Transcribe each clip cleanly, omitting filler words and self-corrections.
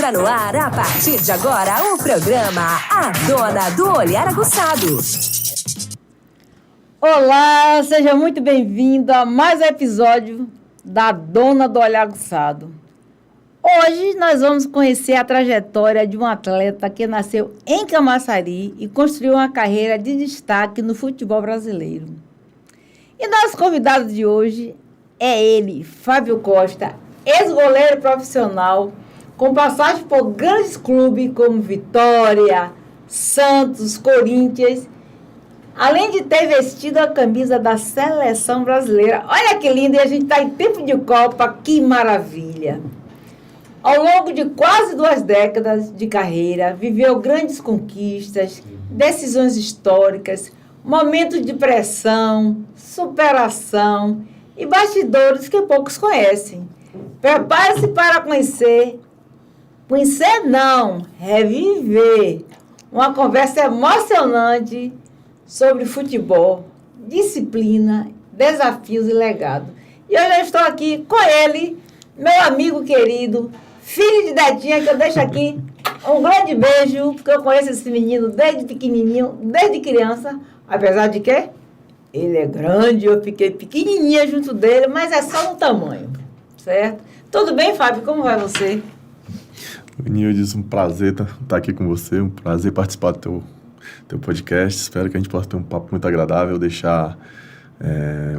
Entra no ar, a partir de agora, o programa A Dona do Olhar Aguçado. Olá, seja muito bem-vindo a mais um episódio da Dona do Olhar Aguçado. Hoje nós vamos conhecer a trajetória de um atleta que nasceu em Camaçari e construiu uma carreira de destaque no futebol brasileiro. E nosso convidado de hoje é ele, Fábio Costa, ex-goleiro profissional, com passagem por grandes clubes como Vitória, Santos, Corinthians, além de ter vestido a camisa da seleção brasileira. Olha que lindo, e a gente está em tempo de Copa, que maravilha! Ao longo de quase 2 décadas de carreira, viveu grandes conquistas, decisões históricas, momentos de pressão, superação e bastidores que poucos conhecem. Prepare-se para conhecer não, reviver uma conversa emocionante sobre futebol, disciplina, desafios e legado. E hoje eu estou aqui com ele, meu amigo querido, filho de Detinha, que eu deixo aqui um grande beijo, porque eu conheço esse menino desde pequenininho, desde criança, apesar de que ele é grande, eu fiquei pequenininha junto dele, mas é só no tamanho, certo? Tudo bem, Fábio? Como vai você? Nildes, um prazer estar aqui com você, um prazer participar do teu podcast. Espero que a gente possa ter um papo muito agradável, deixar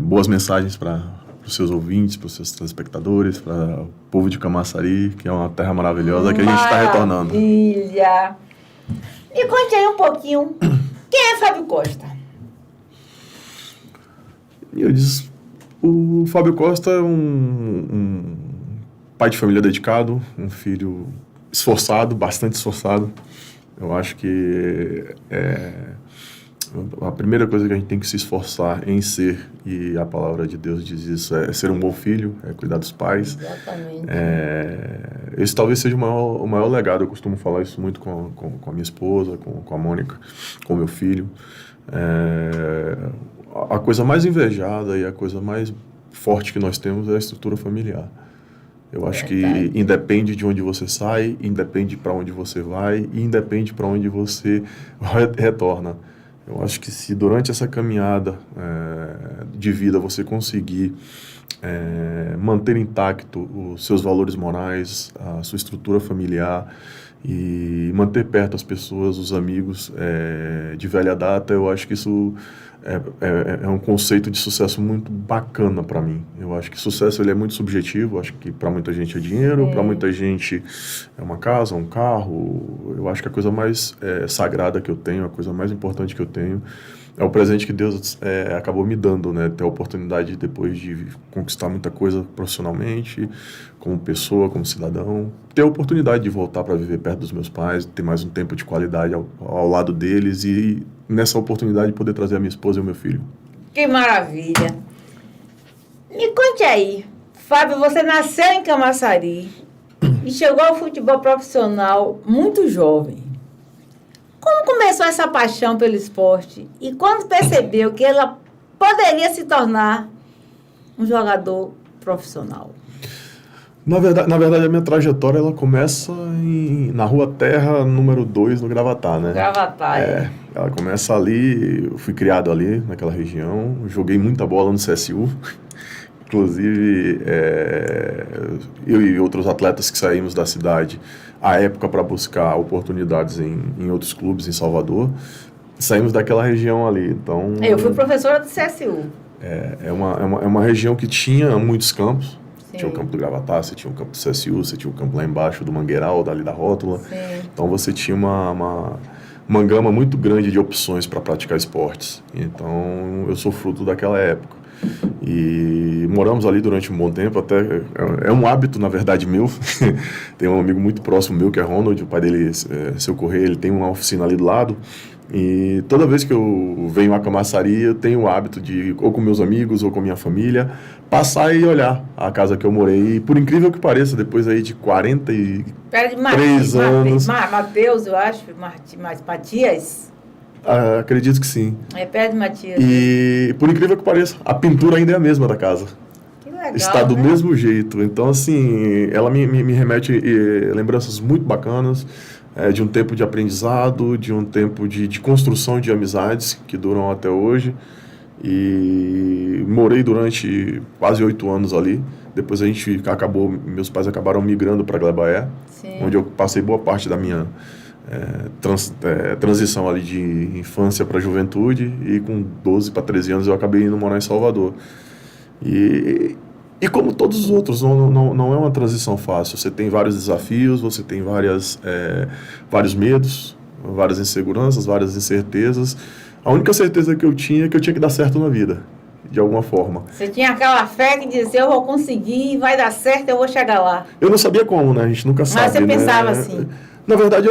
boas mensagens para os seus ouvintes, para os seus telespectadores, para o povo de Camaçari, que é uma terra maravilhosa que a gente está retornando. Maravilha! Me conte aí um pouquinho, quem é Fábio Costa? Nildes, o Fábio Costa é um pai de família dedicado, um filho esforçado, bastante esforçado. Eu acho que a primeira coisa que a gente tem que se esforçar em ser, e a palavra de Deus diz isso, é ser um bom filho, é cuidar dos pais. Exatamente. Esse talvez seja o maior legado. Eu costumo falar isso muito com a minha esposa, com a Mônica, com o meu filho. A coisa mais invejada e a coisa mais forte que nós temos é a estrutura familiar. Eu acho que independe de onde você sai, independe para onde você vai e independe para onde você retorna. Eu acho que se durante essa caminhada de vida você conseguir manter intacto os seus valores morais, a sua estrutura familiar e manter perto as pessoas, os amigos de velha data, eu acho que isso é um conceito de sucesso muito bacana para mim. Eu acho que sucesso ele é muito subjetivo. Eu acho que para muita gente é dinheiro, para muita gente é uma casa, um carro. Eu acho que a coisa mais sagrada que eu tenho, a coisa mais importante que eu tenho é o presente que Deus acabou me dando, né? Ter a oportunidade, depois de conquistar muita coisa profissionalmente, como pessoa, como cidadão, ter a oportunidade de voltar para viver perto dos meus pais, ter mais um tempo de qualidade ao lado deles e, nessa oportunidade, poder trazer a minha esposa e o meu filho. Que maravilha! Me conte aí, Fábio, você nasceu em Camaçari e chegou ao futebol profissional muito jovem. Como começou essa paixão pelo esporte e quando percebeu que ela poderia se tornar um jogador profissional? Na verdade, a minha trajetória ela começa na Rua Terra, número 2, no Gravatá, né? Gravatá, ela começa ali, eu fui criado ali, naquela região, joguei muita bola no CSU. Inclusive, eu e outros atletas que saímos da cidade à época para buscar oportunidades em outros clubes em Salvador, saímos daquela região ali. Então, eu fui professora do CSU. É uma região que tinha muitos campos. Sim. Tinha o campo do Gravatá, você tinha o campo do CSU, você tinha o campo lá embaixo do Mangueiral, dali da Rótula. Sim. Então você tinha uma gama muito grande de opções para praticar esportes. Então eu sou fruto daquela época. E moramos ali durante um bom tempo, até é um hábito, na verdade, meu. Tem um amigo muito próximo meu, que é Ronald, o pai dele, seu Correia, ele tem uma oficina ali do lado. E toda vez que eu venho a Camaçari, eu tenho o hábito de, ou com meus amigos, ou com minha família, passar e olhar a casa que eu morei. E, por incrível que pareça, depois aí de 43 anos... Mateus, eu acho, Matias... acredito que sim. É perto de Matias. E, por incrível que pareça, a pintura ainda é a mesma da casa. Que legal. legal, está do né? mesmo jeito. Então, assim, ela me remete lembranças muito bacanas, de um tempo de aprendizado, de um tempo de construção de amizades que duram até hoje. E morei durante quase 8 anos ali. Depois meus pais acabaram migrando para Gleba, onde eu passei boa parte da minha transição ali de infância para juventude, e com 12 para 13 anos eu acabei indo morar em Salvador. E como todos os outros, não é uma transição fácil. Você tem vários desafios, você tem vários medos, várias inseguranças, várias incertezas. A única certeza que eu tinha é que eu tinha que dar certo na vida, de alguma forma. Você tinha aquela fé que dizia, eu vou conseguir, vai dar certo, eu vou chegar lá. Eu não sabia como, né? A gente nunca sabe. Mas você né? pensava assim? Na verdade,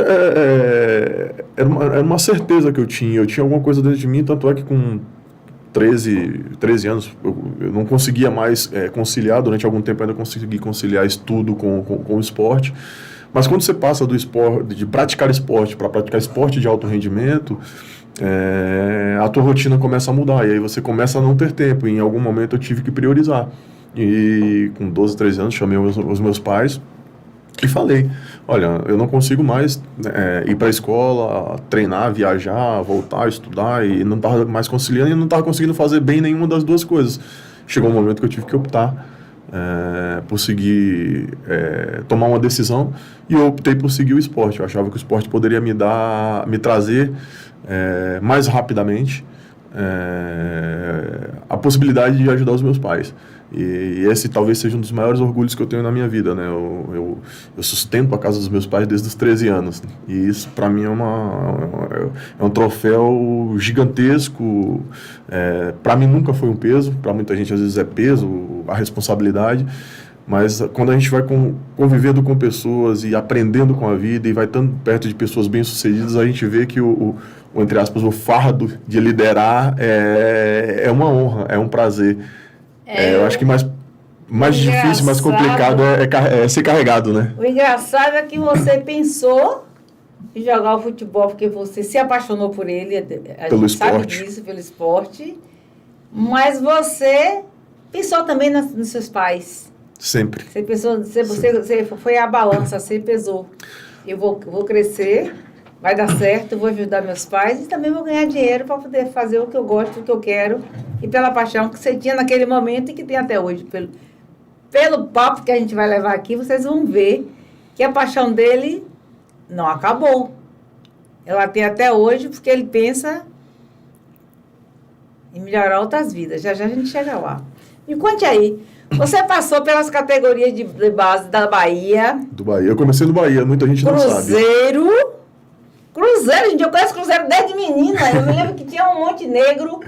era uma certeza que eu tinha. Eu tinha alguma coisa dentro de mim, tanto é que com 13 anos eu não conseguia mais conciliar. Durante algum tempo ainda consegui conciliar estudo com o esporte. Mas quando você passa do esporte, de praticar esporte para praticar esporte de alto rendimento, a tua rotina começa a mudar, e aí você começa a não ter tempo. E em algum momento eu tive que priorizar. E com 12, 13 anos chamei os meus pais e falei, olha, eu não consigo mais ir para a escola, treinar, viajar, voltar, estudar, e não estava mais conciliando, e não estava conseguindo fazer bem nenhuma das duas coisas. Chegou um momento que eu tive que optar por seguir, tomar uma decisão, e eu optei por seguir o esporte. Eu achava que o esporte poderia me trazer mais rapidamente a possibilidade de ajudar os meus pais. E esse talvez seja um dos maiores orgulhos que eu tenho na minha vida, né? Eu sustento a casa dos meus pais desde os 13 anos. E isso, para mim, é um troféu gigantesco. Para mim, nunca foi um peso. Para muita gente, às vezes, é peso, a responsabilidade. Mas quando a gente vai convivendo com pessoas e aprendendo com a vida e vai estando perto de pessoas bem-sucedidas, a gente vê que entre aspas, o fardo de liderar é uma honra, é um prazer. Eu acho que mais difícil, mais complicado é ser carregado, né? O engraçado é que você pensou em jogar o futebol porque você se apaixonou por ele, a Pelo gente sabe esporte. disso, pelo esporte, mas você pensou também nos seus pais. Sempre. Você pensou, você foi a balança, você pesou. Eu vou crescer, vai dar certo, vou ajudar meus pais e também vou ganhar dinheiro para poder fazer o que eu gosto, o que eu quero, e pela paixão que você tinha naquele momento e que tem até hoje. Pelo papo que a gente vai levar aqui, vocês vão ver que a paixão dele não acabou. Ela tem até hoje, porque ele pensa em melhorar outras vidas. Já já a gente chega lá. Me conte aí. Você passou pelas categorias de base da Bahia. Do Bahia. Eu comecei no Bahia, muita gente não sabe. Cruzeiro, gente. Eu conheço Cruzeiro desde menina. Eu me lembro que tinha um Montenegro,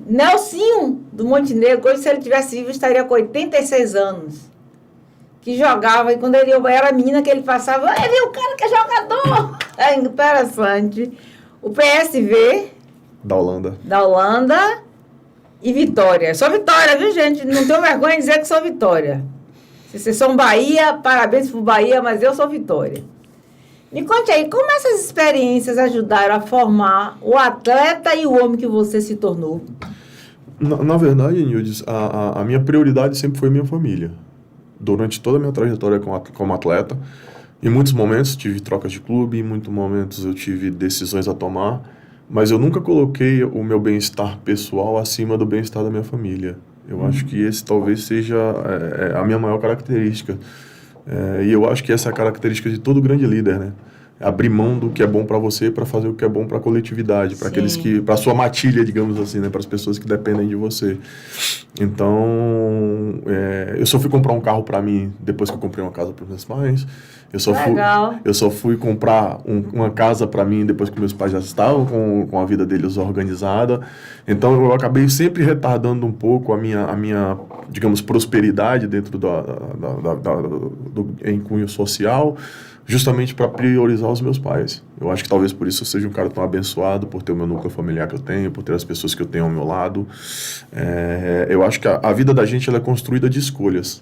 Nelsinho do Montenegro. Hoje, se ele tivesse vivo, estaria com 86 anos. Que jogava. E quando eu era menina, que ele passava, viu o cara que é jogador. É interessante. O PSV. Da Holanda. E Vitória. Sou Vitória, viu, gente? Não tenho vergonha de dizer que sou Vitória. Se vocês são Bahia, parabéns pro Bahia, mas eu sou Vitória. Me conte aí, como essas experiências ajudaram a formar o atleta e o homem que você se tornou? Na verdade, Nildes, a minha prioridade sempre foi minha família. Durante toda a minha trajetória como atleta, em muitos momentos tive trocas de clube, em muitos momentos eu tive decisões a tomar, mas eu nunca coloquei o meu bem-estar pessoal acima do bem-estar da minha família. Eu acho que esse talvez seja a minha maior característica. E eu acho que essa é a característica de todo grande líder, né? Abrir mão do que é bom para você para fazer o que é bom para a coletividade, para aqueles para a sua matilha, digamos assim, né? Para as pessoas que dependem de você. Então, eu só fui comprar um carro para mim depois que eu comprei uma casa para os meus pais. Eu só fui comprar uma casa para mim depois que meus pais já estavam com a vida deles organizada. Então, eu acabei sempre retardando um pouco a minha digamos, prosperidade dentro do em cunho social, justamente para priorizar os meus pais. Eu acho que talvez por isso eu seja um cara tão abençoado, por ter o meu núcleo familiar que eu tenho, por ter as pessoas que eu tenho ao meu lado. Eu acho que a vida da gente ela é construída de escolhas.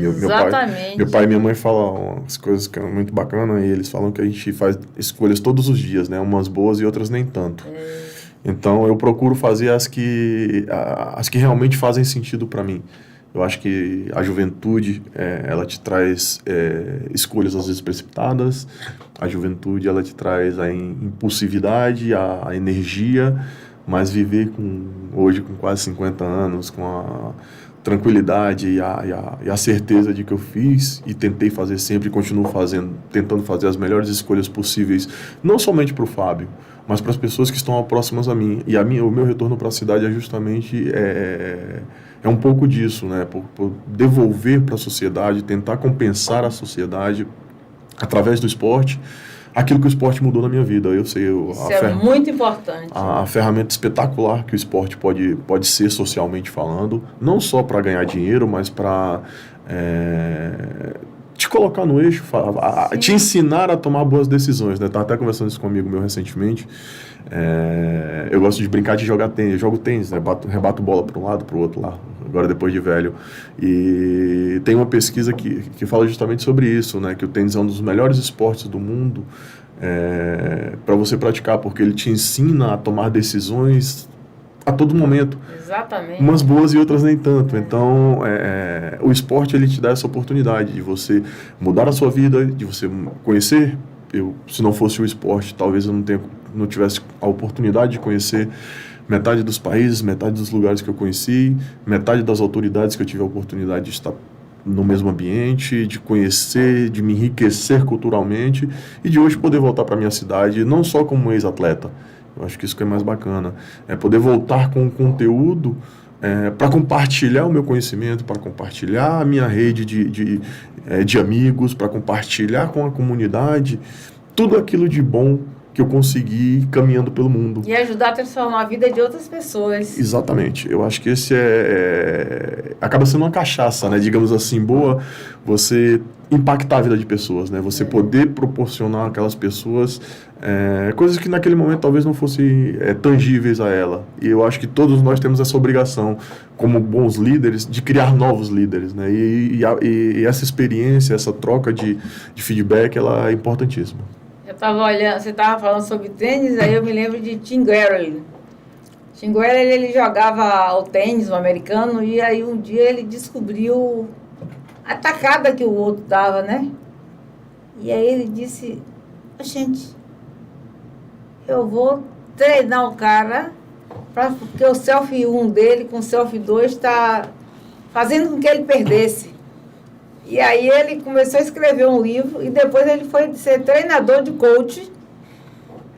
Exatamente. Meu pai e minha mãe falam umas coisas que é muito bacana, e eles falam que a gente faz escolhas todos os dias, né? Umas boas e outras nem tanto. Então, eu procuro fazer as que realmente fazem sentido para mim. Eu acho que a juventude, ela te traz escolhas às vezes precipitadas. A juventude, ela te traz a impulsividade, a energia, mas viver hoje com quase 50 anos, com a tranquilidade e a certeza de que eu fiz e tentei fazer sempre e continuo fazendo, tentando fazer as melhores escolhas possíveis, não somente para o Fábio, mas para as pessoas que estão próximas a mim. E o meu retorno para a cidade é justamente um pouco disso, né? Por devolver para a sociedade, tentar compensar a sociedade através do esporte, aquilo que o esporte mudou na minha vida. Eu sei, isso é muito importante. A ferramenta espetacular que o esporte pode ser socialmente falando, não só para ganhar dinheiro, mas para te colocar no eixo, te ensinar a tomar boas decisões, né? Estava até conversando isso com um amigo meu recentemente. Eu gosto de brincar de jogar tênis. Eu jogo tênis, né? Rebato bola para um lado, para o outro lá, agora depois de velho. E tem uma pesquisa que fala justamente sobre isso, né? Que o tênis é um dos melhores esportes do mundo para você praticar, porque ele te ensina a tomar decisões a todo momento. Exatamente. Umas boas e outras nem tanto. Então, o esporte, ele te dá essa oportunidade de você mudar a sua vida, de você conhecer. Se não fosse o esporte, talvez eu não tivesse a oportunidade de conhecer metade dos países, metade dos lugares que eu conheci, metade das autoridades que eu tive a oportunidade de estar no mesmo ambiente, de conhecer, de me enriquecer culturalmente e de hoje poder voltar para minha cidade, não só como ex-atleta. Eu acho que isso que é mais bacana, é poder voltar com conteúdo para compartilhar o meu conhecimento, para compartilhar a minha rede de amigos, para compartilhar com a comunidade tudo aquilo de bom que eu consegui caminhando pelo mundo. E ajudar a transformar a vida de outras pessoas. Exatamente. Eu acho que esse acaba sendo uma cachaça, né? Digamos assim, boa, você impactar a vida de pessoas, né? Você poder proporcionar àquelas pessoas coisas que naquele momento talvez não fossem tangíveis a ela. E eu acho que todos nós temos essa obrigação, como bons líderes, de criar novos líderes, né? E essa experiência, essa troca de feedback, ela é importantíssima. Eu estava olhando, você estava falando sobre tênis, aí eu me lembro de Tim Guerrero. Tim Guerrero, ele jogava o tênis, o americano, e aí um dia ele descobriu a tacada que o outro dava, né? E aí ele disse, gente, eu vou treinar o cara, porque o selfie 1 dele com o selfie 2 está fazendo com que ele perdesse. E aí ele começou a escrever um livro e depois ele foi ser treinador de coach,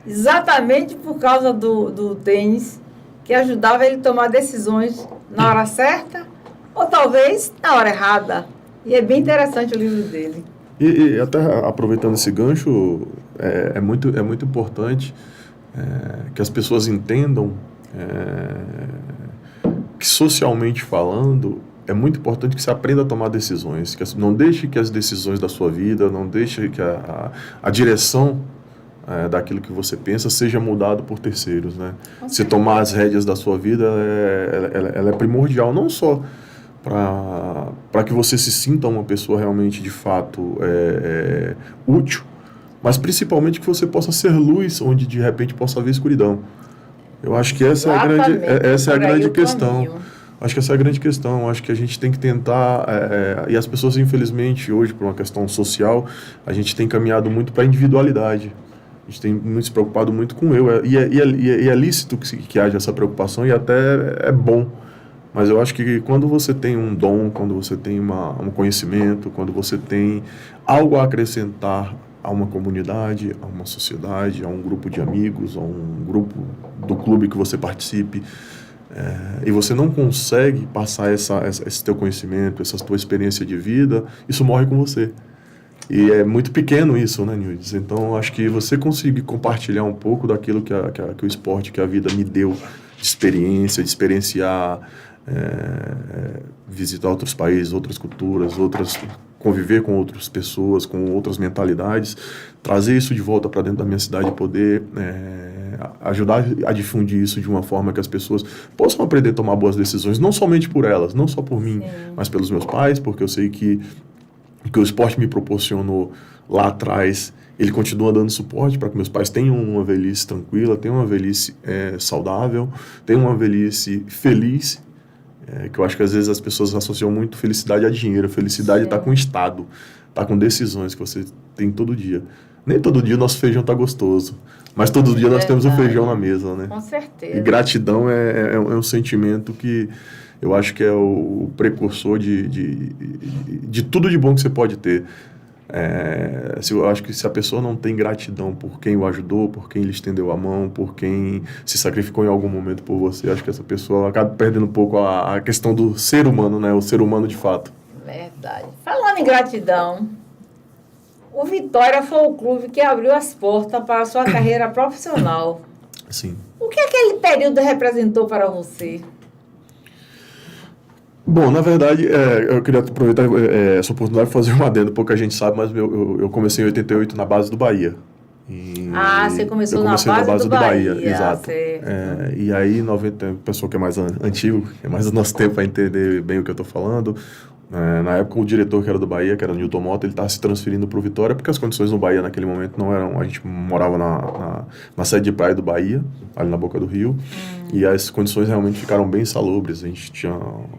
exatamente por causa do tênis, que ajudava ele a tomar decisões na hora certa ou talvez na hora errada. E é bem interessante o livro dele. E até aproveitando esse gancho, é muito importante que as pessoas entendam que socialmente falando, é muito importante que você aprenda a tomar decisões. Não deixe que as decisões da sua vida, não deixe que a direção daquilo que você pensa seja mudado por terceiros, né? Você tomar as rédeas da sua vida, ela é primordial, não só para que você se sinta uma pessoa realmente, de fato, útil, mas principalmente que você possa ser luz onde, de repente, possa haver escuridão. Eu acho que essa é a grande questão. Acho que essa é a grande questão. Acho que a gente tem que tentar, e as pessoas, infelizmente, hoje, por uma questão social, a gente tem caminhado muito para a individualidade. A gente tem se preocupado muito com eu. E é lícito que haja essa preocupação e até é bom. Mas eu acho que quando você tem um dom, quando você tem um conhecimento, quando você tem algo a acrescentar a uma comunidade, a uma sociedade, a um grupo de amigos, a um grupo do clube que você participe, e você não consegue passar esse teu conhecimento, essa tua experiência de vida, isso morre com você. E é muito pequeno isso, né, Nildes? Então, acho que você conseguir compartilhar um pouco daquilo que o esporte, que a vida me deu de experiência, de experienciar, visitar outros países, outras culturas, conviver com outras pessoas, com outras mentalidades, trazer isso de volta para dentro da minha cidade e poder ajudar a difundir isso de uma forma que as pessoas possam aprender a tomar boas decisões, não somente por elas, não só por mim, mas pelos meus pais, porque eu sei que o esporte me proporcionou lá atrás, ele continua dando suporte para que meus pais tenham uma velhice tranquila, tenham uma velhice saudável, tenham uma velhice feliz. Que eu acho que às vezes as pessoas associam muito felicidade a dinheiro. Felicidade está com o Estado, está com decisões que você tem todo dia. Nem todo dia o nosso feijão está gostoso, mas todo dia nós temos o feijão na mesa, né? Com certeza. E gratidão é um sentimento que eu acho que é o precursor de tudo de bom que você pode ter. Eu acho que se a pessoa não tem gratidão por quem o ajudou, por quem lhe estendeu a mão, por quem se sacrificou em algum momento por você, acho que essa pessoa acaba perdendo um pouco a questão do ser humano, né? O ser humano de fato. Verdade. Falando em gratidão, o Vitória foi o clube que abriu as portas para a sua carreira profissional. Sim. O que aquele período representou para você? Bom, na verdade, eu queria aproveitar essa oportunidade de fazer um adendo. Pouca gente sabe, mas eu comecei em 88 na base do Bahia. Você começou na base do Bahia. Exato. E aí, 90, pessoa que é mais antigo, que é mais do nosso tempo, vai entender bem o que eu estou falando. Na época, o diretor que era do Bahia, que era o Newton Mota, ele estava se transferindo para o Vitória, porque as condições no Bahia naquele momento não eram... A gente morava na sede de praia do Bahia, ali na boca do rio, e as condições realmente ficaram bem insalubres. A gente tinha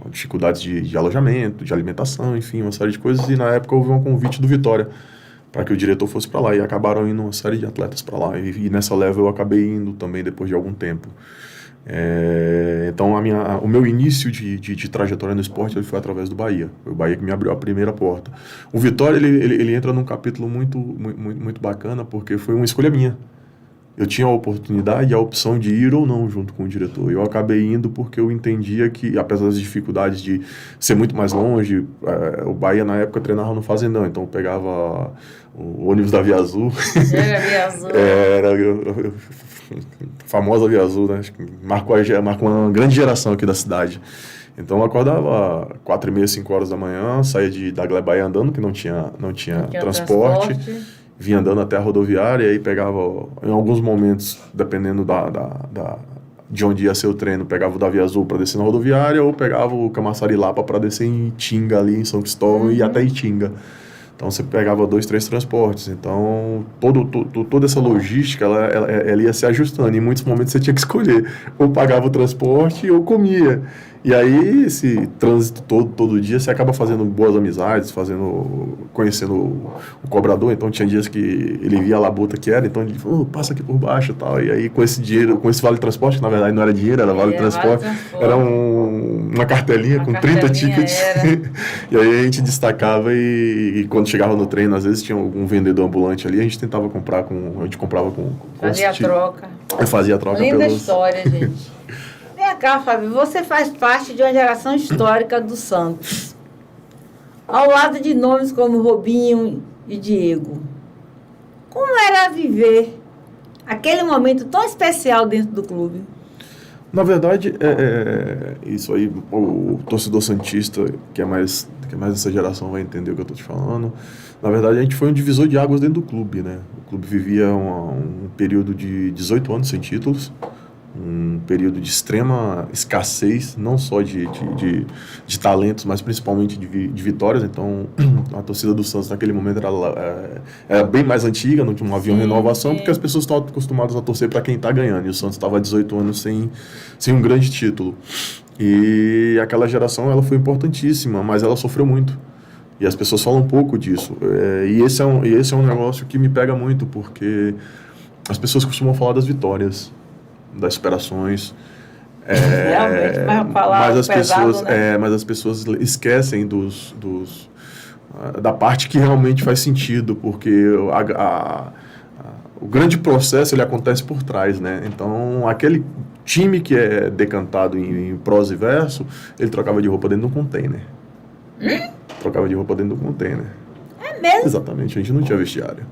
dificuldades de alojamento, de alimentação, enfim, uma série de coisas, e na época houve um convite do Vitória para que o diretor fosse para lá, e acabaram indo uma série de atletas para lá, e nessa leva eu acabei indo também depois de algum tempo. Então o meu início de trajetória no esporte ele foi através do Bahia. Foi o Bahia que me abriu a primeira porta. O Vitória ele entra num capítulo muito bacana, porque foi uma escolha minha. Eu tinha a oportunidade e a opção de ir ou não junto com o diretor. Eu acabei indo porque eu entendia que, apesar das dificuldades de ser muito mais longe, o Bahia na época treinava no Fazendão, então eu pegava o ônibus da Via Azul. Era Via Azul. Famosa Via Azul, né? Acho que marcou uma grande geração aqui da cidade. Então eu acordava 4h30, 5 horas da manhã, saía da Glebaiana andando, que não tinha transporte. Vinha andando até a rodoviária e aí pegava, em alguns momentos, dependendo de onde ia ser o treino, pegava o da Via Azul para descer na rodoviária ou pegava o Camaçari Lapa para descer em Itinga, ali em São Cristóvão, e ir até Itinga. Então você pegava 2, 3 transportes. Então toda essa logística ela ia se ajustando. Em muitos momentos você tinha que escolher, ou pagava o transporte ou comia. E aí esse trânsito todo dia você acaba fazendo boas amizades, conhecendo o cobrador. Então tinha dias que ele via a labuta que era, então ele falou, passa aqui por baixo e tal. E aí com esse dinheiro, com esse vale-transporte, que na verdade não era dinheiro, era vale-transporte, era uma cartelinha com 30 tickets. E aí a gente destacava e quando chegava no treino, às vezes tinha algum vendedor ambulante ali, a gente tentava comprar a gente comprava com fazia a troca. Eu fazia a troca. Linda história, gente. Vem cá, Fábio, você faz parte de uma geração histórica do Santos. Ao lado de nomes como Robinho e Diego. Como era viver aquele momento tão especial dentro do clube? Na verdade, isso aí, o torcedor santista, que é mais dessa geração, vai entender o que eu estou te falando. Na verdade, a gente foi um divisor de águas dentro do clube, né? O clube vivia um período de 18 anos sem títulos, um período de extrema escassez, não só de talentos, mas principalmente de vitórias. Então, a torcida do Santos naquele momento era bem mais antiga, não havia uma renovação, porque as pessoas estão acostumadas a torcer para quem está ganhando, e o Santos estava há 18 anos sem um grande título. E aquela geração ela foi importantíssima, mas ela sofreu muito. E as pessoas falam um pouco disso. E esse é um negócio que me pega muito, porque as pessoas costumam falar das vitórias, das superações. Realmente, mas as pessoas esquecem da parte que realmente faz sentido, porque o grande processo ele acontece por trás, né? Então, aquele time que é decantado em prosa e verso, ele trocava de roupa dentro de um container. Trocava de roupa dentro de um container. É mesmo? Exatamente, a gente não tinha vestiário.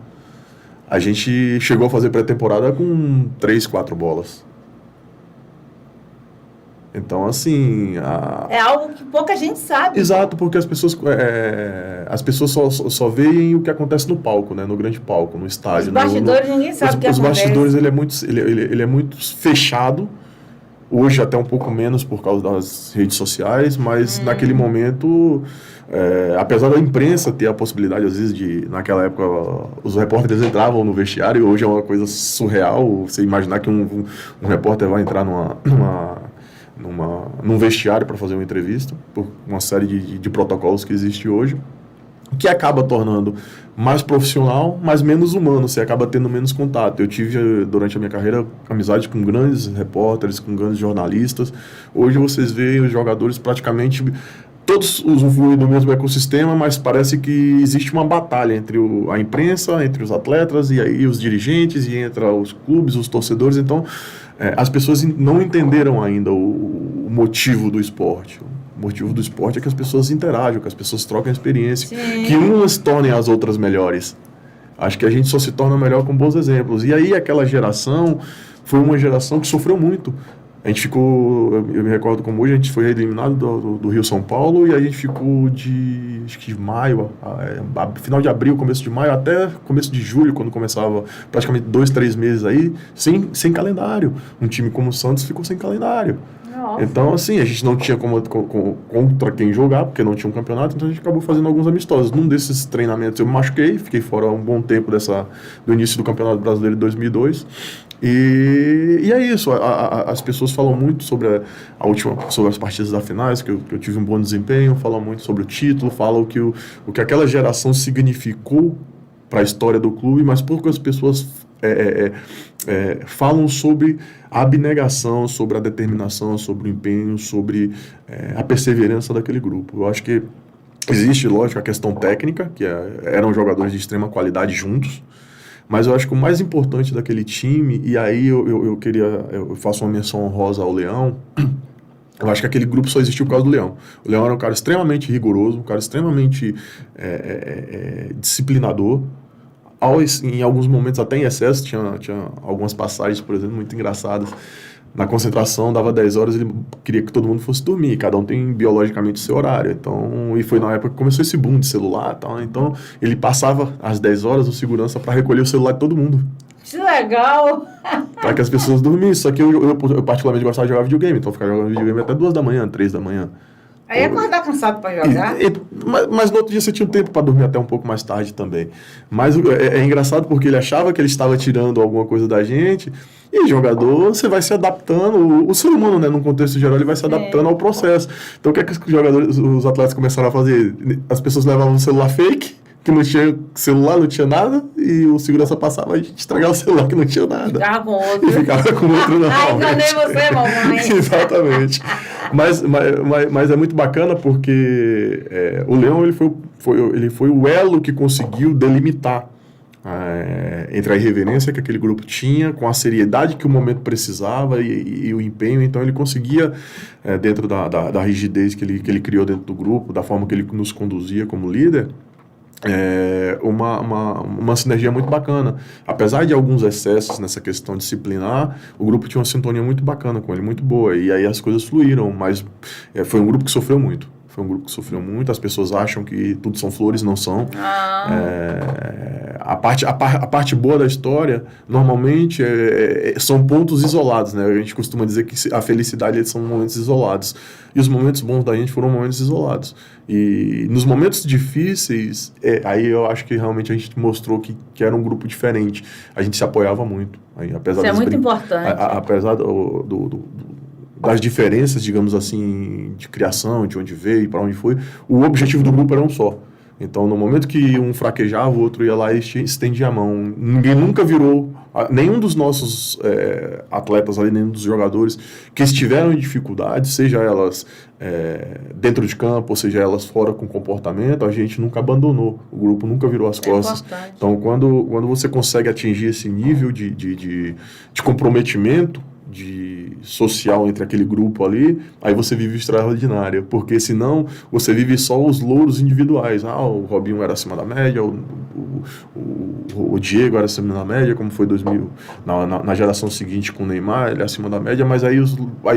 A gente chegou a fazer pré-temporada com 3, 4 bolas. Então, assim... É algo que pouca gente sabe. Exato, porque as pessoas só veem o que acontece no palco, né? No grande palco, no estádio. Os bastidores, ninguém sabe o que acontece. Os bastidores, ele é muito fechado. Hoje até um pouco menos por causa das redes sociais, mas naquele momento... apesar da imprensa ter a possibilidade, às vezes, naquela época, os repórteres entravam no vestiário, e hoje é uma coisa surreal, você imaginar que um repórter vai entrar num vestiário para fazer uma entrevista, por uma série de protocolos que existe hoje, que acaba tornando mais profissional, mas menos humano, você acaba tendo menos contato. Eu tive, durante a minha carreira, amizade com grandes repórteres, com grandes jornalistas. Hoje vocês veem os jogadores praticamente todos usufruem do mesmo ecossistema, mas parece que existe uma batalha entre a imprensa, entre os atletas, e aí os dirigentes, e entre os clubes, os torcedores. Então, as pessoas não entenderam ainda o motivo do esporte. O motivo do esporte é que as pessoas interagem, que as pessoas trocam experiência, Sim. que umas tornem as outras melhores. Acho que a gente só se torna melhor com bons exemplos. E aí aquela geração foi uma geração que sofreu muito. A gente ficou, eu me recordo como hoje, a gente foi eliminado do Rio São Paulo, e a gente ficou acho que de maio, final de abril, começo de maio, até começo de julho, quando começava praticamente 2, 3 meses aí, sem calendário. Um time como o Santos ficou sem calendário. Nossa. Então, assim, a gente não tinha contra quem jogar, porque não tinha um campeonato, então a gente acabou fazendo alguns amistosos. Num desses treinamentos eu me machuquei, fiquei fora um bom tempo do início do Campeonato Brasileiro de 2002. E é isso, as pessoas falam muito sobre sobre as partidas da finais, que eu tive um bom desempenho, falam muito sobre o título, falam o que aquela geração significou para a história do clube, mas poucas pessoas falam sobre a abnegação, sobre a determinação, sobre o empenho, sobre a perseverança daquele grupo. Eu acho que existe, lógico, a questão técnica, que eram jogadores de extrema qualidade juntos, mas eu acho que o mais importante daquele time, e aí eu faço uma menção honrosa ao Leão. Eu acho que aquele grupo só existiu por causa do Leão. O Leão era um cara extremamente rigoroso, um cara extremamente disciplinador, em alguns momentos até em excesso. Tinha algumas passagens, por exemplo, muito engraçadas. Na concentração, dava 10 horas, ele queria que todo mundo fosse dormir. Cada um tem biologicamente o seu horário. Então, e foi na época que começou esse boom de celular e tal. Então, ele passava às 10 horas o segurança para recolher o celular de todo mundo. Que legal! Para que as pessoas dormissem. Só que eu particularmente gostava de jogar videogame. Então, eu ficava jogando videogame até 2 da manhã, 3 da manhã. Aí acordar cansado para jogar? Mas no outro dia você tinha um tempo para dormir até um pouco mais tarde também. Mas é engraçado porque ele achava que ele estava tirando alguma coisa da gente. E jogador, você vai se adaptando. O ser humano, né, num contexto geral, ele vai se adaptando ao processo. Então, o que é que os atletas começaram a fazer? As pessoas levavam um celular fake, que não tinha celular, não tinha nada, e o segurança passava, a gente estragava o celular que não tinha nada. Ficava com outro. E ficava com outro, não. Ai, enganei você, mamãe. Exatamente. Mas é muito bacana porque o Leão ele foi o elo que conseguiu delimitar entre a irreverência que aquele grupo tinha, com a seriedade que o momento precisava e o empenho. Então ele conseguia, dentro da rigidez que ele criou dentro do grupo, da forma que ele nos conduzia como líder, uma sinergia muito bacana. Apesar de alguns excessos nessa questão disciplinar, o grupo tinha uma sintonia muito bacana com ele, muito boa, e aí as coisas fluíram, mas foi um grupo que sofreu muito. Foi um grupo que sofreu muito. As pessoas acham que tudo são flores, não são. A parte boa da história, normalmente, são pontos isolados, né? A gente costuma dizer que a felicidade são momentos isolados. E os momentos bons da gente foram momentos isolados. E nos momentos difíceis, aí eu acho que realmente a gente mostrou que era um grupo diferente. A gente se apoiava muito. Aí, apesar Isso é muito importante. Apesar das diferenças, digamos assim, de criação, de onde veio e para onde foi, o objetivo do grupo era um só. Então, no momento que um fraquejava, o outro ia lá e estendia a mão. Ninguém nunca virou, nenhum dos nossos atletas ali, nenhum dos jogadores que estiveram em dificuldade, seja elas dentro de campo, ou seja elas fora com comportamento, a gente nunca abandonou. O grupo nunca virou as costas. Importante. Então, quando você consegue atingir esse nível de comprometimento, social entre aquele grupo ali, aí você vive extraordinário, porque senão você vive só os louros individuais. O Robinho era acima da média, o Diego era acima da média, como foi 2000, na geração seguinte com o Neymar, ele é acima da média, mas aí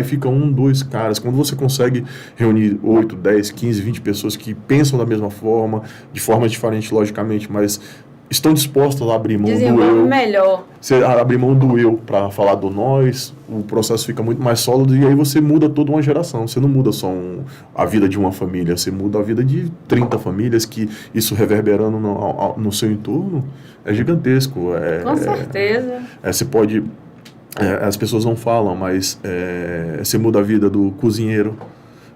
fica 1, 2 caras. Quando você consegue reunir 8, 10, 15, 20 pessoas que pensam da mesma forma, de forma diferente, logicamente, mas estão dispostas a abrir mão do eu. Melhor. Você abrir mão do eu para falar do nós, o processo fica muito mais sólido, e aí você muda toda uma geração. Você não muda só a vida de uma família, você muda a vida de 30 famílias, que isso reverberando no seu entorno é gigantesco. Com certeza. Você pode as pessoas não falam, mas você muda a vida do cozinheiro,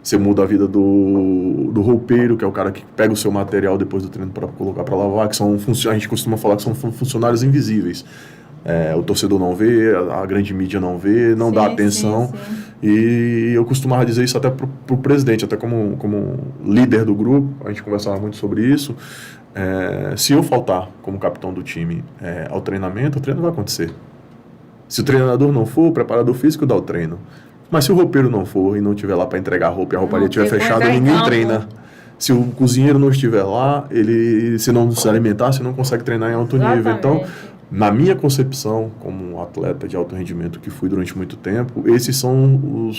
você muda a vida do roupeiro, que é o cara que pega o seu material depois do treino para colocar para lavar, que são a gente costuma falar que são funcionários invisíveis. O torcedor não vê, a grande mídia não vê, não dá atenção. Sim. E eu costumava dizer isso até pro presidente, até como líder do grupo, a gente conversava muito sobre isso. Se eu faltar como capitão do time ao treinamento, o treino não vai acontecer. Se o treinador não for, o preparador físico dá o treino. Mas se o roupeiro não for e não estiver lá para entregar a roupa e a rouparia estiver fechada, ninguém treina. Se o cozinheiro não estiver lá, se não se alimentar, você não consegue treinar em alto nível. Então, na minha concepção, como um atleta de alto rendimento que fui durante muito tempo, esses são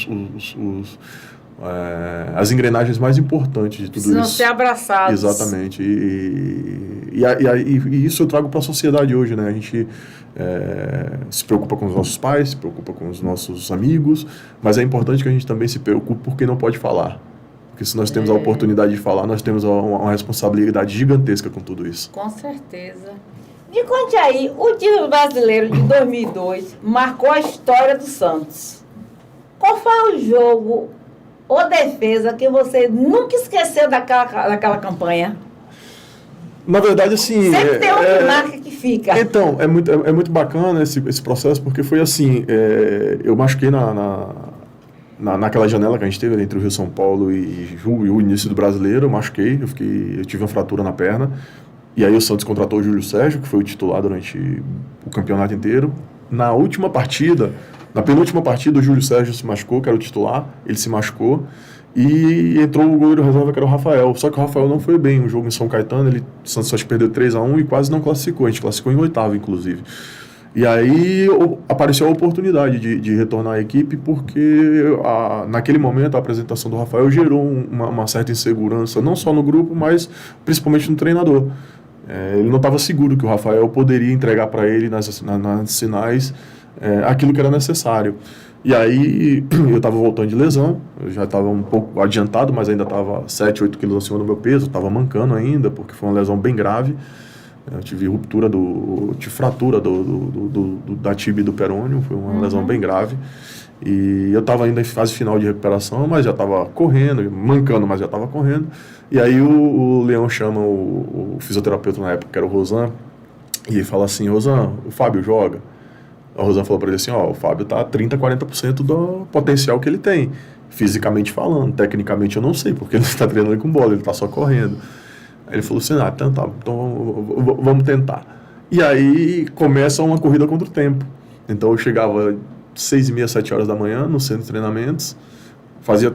as engrenagens mais importantes de tudo isso. Precisam ser abraçados. Exatamente. E isso eu trago para a sociedade hoje, né? A gente se preocupa com os nossos pais, se preocupa com os nossos amigos, mas é importante que a gente também se preocupe porque não pode falar. Porque se nós temos a oportunidade de falar, nós temos uma responsabilidade gigantesca com tudo isso. Com certeza. Me conte aí, o título brasileiro de 2002 marcou a história do Santos. Qual foi o jogo ou defesa que você nunca esqueceu daquela campanha? Na verdade, assim... Sempre tem uma marca que fica. Então, é muito bacana esse processo, porque foi assim, eu machuquei naquela janela que a gente teve entre o Rio São Paulo e o início do Brasileiro, eu machuquei, eu tive uma fratura na perna, e aí o Santos contratou o Júlio Sérgio, que foi o titular durante o campeonato inteiro. Na penúltima partida, o Júlio Sérgio se machucou, que era o titular, ele se machucou, e entrou o goleiro reserva, que era o Rafael. Só que o Rafael não foi bem. O jogo em São Caetano, o Santos só perdeu 3-1 e quase não classificou. A gente classificou em 8º, inclusive. E aí apareceu a oportunidade de retornar à equipe, porque naquele momento a apresentação do Rafael gerou uma certa insegurança, não só no grupo, mas principalmente no treinador. Ele não estava seguro que o Rafael poderia entregar para ele nas sinais aquilo que era necessário. E aí eu estava voltando de lesão, eu já estava um pouco adiantado, mas ainda estava 7, 8 quilos acima do meu peso, estava mancando ainda, porque foi uma lesão bem grave. Eu tive fratura da tíbia e do perônio, foi uma lesão bem grave. E eu estava ainda em fase final de recuperação, mas já estava correndo, mancando, mas já estava correndo. E aí o Leão chama o fisioterapeuta na época, que era o Rosan, e ele fala assim: Rosan, o Fábio joga? O Rosan falou para ele assim: o Fábio está a 30%, 40% do potencial que ele tem, fisicamente falando. Tecnicamente eu não sei, porque ele não está treinando com bola, ele está só correndo. Aí ele falou assim: então vamos tentar. E aí começa uma corrida contra o tempo. Então eu chegava 6h30, 7 horas da manhã no centro de treinamentos, fazia